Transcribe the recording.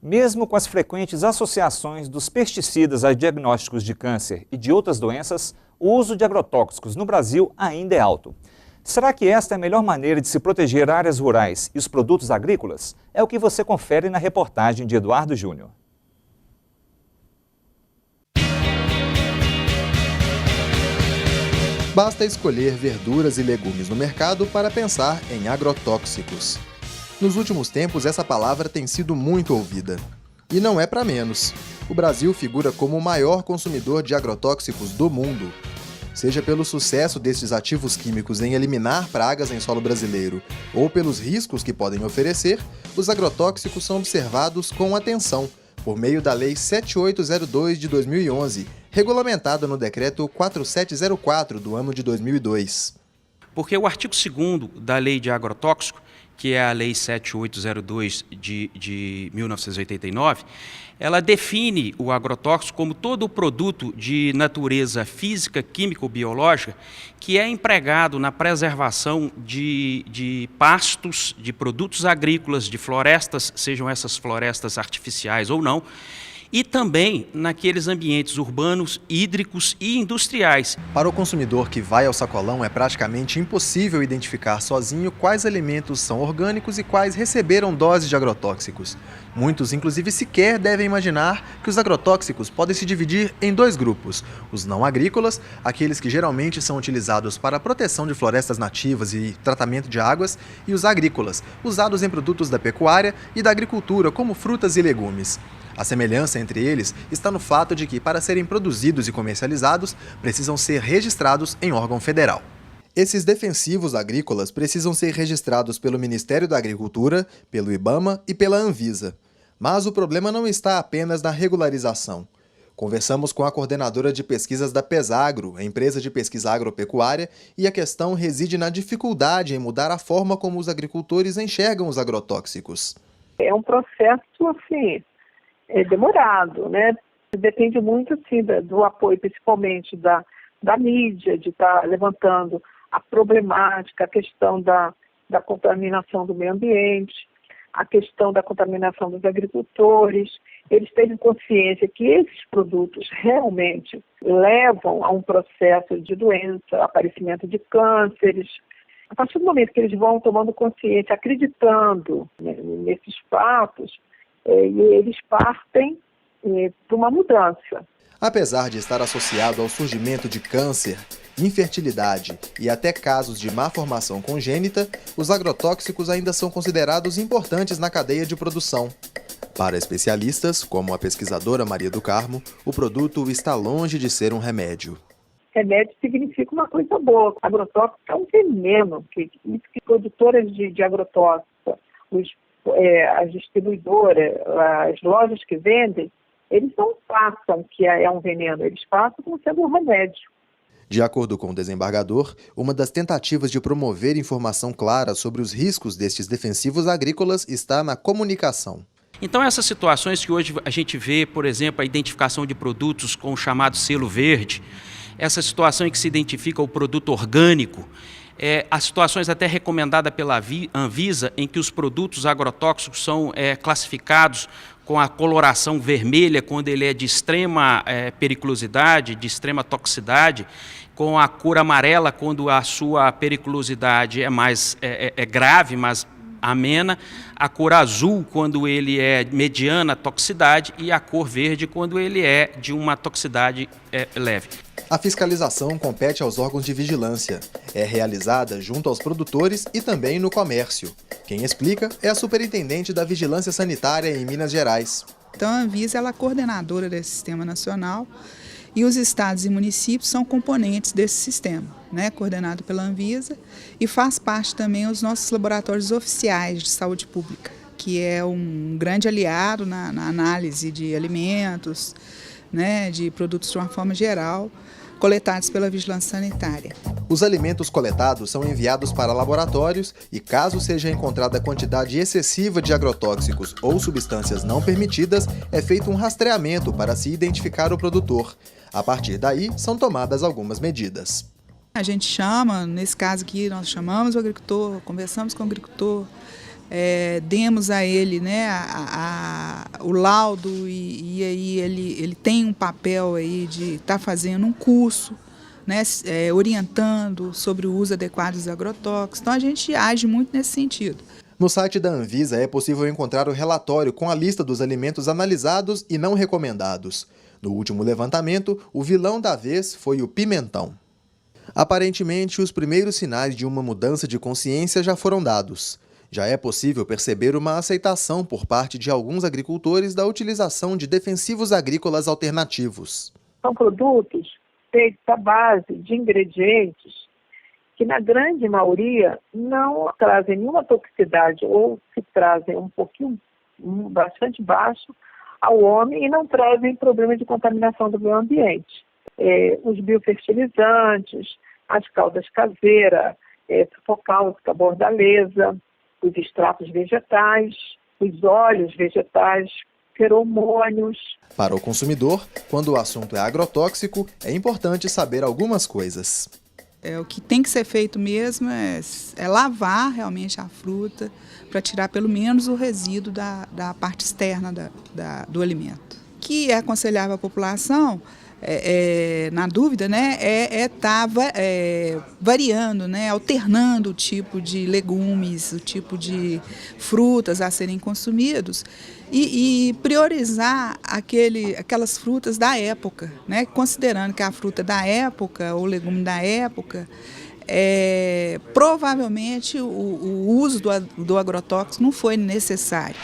Mesmo com as frequentes associações dos pesticidas a diagnósticos de câncer e de outras doenças, o uso de agrotóxicos no Brasil ainda é alto. Será que esta é a melhor maneira de se proteger áreas rurais e os produtos agrícolas? É o que você confere na reportagem de Eduardo Júnior. Basta escolher verduras e legumes no mercado para pensar em agrotóxicos. Nos últimos tempos, essa palavra tem sido muito ouvida. E não é para menos. O Brasil figura como o maior consumidor de agrotóxicos do mundo. Seja pelo sucesso destes ativos químicos em eliminar pragas em solo brasileiro ou pelos riscos que podem oferecer, os agrotóxicos são observados com atenção por meio da Lei 7802 de 2011, regulamentada no Decreto 4704 do ano de 2002. Porque o artigo 2º da Lei de Agrotóxico, que é a Lei 7802 de 1989, ela define o agrotóxico como todo produto de natureza física, química ou biológica que é empregado na preservação de pastos, de produtos agrícolas, de florestas, sejam essas florestas artificiais ou não, e também naqueles ambientes urbanos, hídricos e industriais. Para o consumidor que vai ao sacolão, é praticamente impossível identificar sozinho quais alimentos são orgânicos e quais receberam doses de agrotóxicos. Muitos, inclusive, sequer devem imaginar que os agrotóxicos podem se dividir em dois grupos: os não agrícolas, aqueles que geralmente são utilizados para a proteção de florestas nativas e tratamento de águas, e os agrícolas, usados em produtos da pecuária e da agricultura, como frutas e legumes. A semelhança entre eles está no fato de que, para serem produzidos e comercializados, precisam ser registrados em órgão federal. Esses defensivos agrícolas precisam ser registrados pelo Ministério da Agricultura, pelo IBAMA e pela Anvisa. Mas o problema não está apenas na regularização. Conversamos com a coordenadora de pesquisas da Pesagro, a empresa de pesquisa agropecuária, e a questão reside na dificuldade em mudar a forma como os agricultores enxergam os agrotóxicos. É um processo, assim, demorado, né? Depende muito, assim, do apoio, principalmente da mídia, de estar levantando a problemática, a questão da contaminação do meio ambiente, a questão da contaminação dos agricultores. Eles têm consciência que esses produtos realmente levam a um processo de doença, aparecimento de cânceres. A partir do momento que eles vão tomando consciência, acreditando, né, nesses fatos, eles partem para uma mudança. Apesar de estar associado ao surgimento de câncer, infertilidade e até casos de má formação congênita, os agrotóxicos ainda são considerados importantes na cadeia de produção. Para especialistas, como a pesquisadora Maria do Carmo, o produto está longe de ser um remédio. Remédio significa uma coisa boa. Agrotóxico é um veneno, que produtoras de agrotóxico, as distribuidoras, as lojas que vendem, eles não passam que é um veneno, eles passam como sendo um remédio. De acordo com o desembargador, uma das tentativas de promover informação clara sobre os riscos destes defensivos agrícolas está na comunicação. Então, essas situações que hoje a gente vê, por exemplo, a identificação de produtos com o chamado selo verde, essa situação em que se identifica o produto orgânico, as situações até recomendadas pela Anvisa, em que os produtos agrotóxicos são classificados com a coloração vermelha, quando ele é de extrema periculosidade, de extrema toxicidade, com a cor amarela, quando a sua periculosidade é mais grave, mas amena, a cor azul, quando ele é mediana toxicidade, e a cor verde, quando ele é de uma toxicidade leve. A fiscalização compete aos órgãos de vigilância. É realizada junto aos produtores e também no comércio. Quem explica é a superintendente da Vigilância Sanitária em Minas Gerais. Então, a Anvisa ela é a coordenadora desse sistema nacional e os estados e municípios são componentes desse sistema, né, coordenado pela Anvisa, e faz parte também os nossos laboratórios oficiais de saúde pública, que é um grande aliado na análise de alimentos, né, de produtos de uma forma geral, coletados pela Vigilância Sanitária. Os alimentos coletados são enviados para laboratórios e, caso seja encontrada quantidade excessiva de agrotóxicos ou substâncias não permitidas, é feito um rastreamento para se identificar o produtor. A partir daí, são tomadas algumas medidas. A gente chama, nesse caso aqui, nós chamamos o agricultor, conversamos com o agricultor, demos a ele, né, o laudo e aí ele tem um papel aí de estar fazendo um curso, né, orientando sobre o uso adequado dos agrotóxicos. Então a gente age muito nesse sentido. No site da Anvisa é possível encontrar o relatório com a lista dos alimentos analisados e não recomendados. No último levantamento, o vilão da vez foi o pimentão. Aparentemente, os primeiros sinais de uma mudança de consciência já foram dados. Já é possível perceber uma aceitação por parte de alguns agricultores da utilização de defensivos agrícolas alternativos. São produtos feitos à base de ingredientes que, na grande maioria, não trazem nenhuma toxicidade ou se trazem um pouquinho, bastante baixo ao homem e não trazem problema de contaminação do meio ambiente. Os biofertilizantes, as caldas caseiras, sufocáutica, bordaleza, os extratos vegetais, os óleos vegetais, feromônios. Para o consumidor, quando o assunto é agrotóxico, é importante saber algumas coisas. O que tem que ser feito mesmo é lavar realmente a fruta para tirar pelo menos o resíduo da parte externa do alimento. O que é aconselhável à população, na dúvida, né, estar variando, né, alternando o tipo de legumes, o tipo de frutas a serem consumidos e priorizar aquelas frutas da época, né, considerando que a fruta da época, ou legume da época, provavelmente o uso do agrotóxico não foi necessário.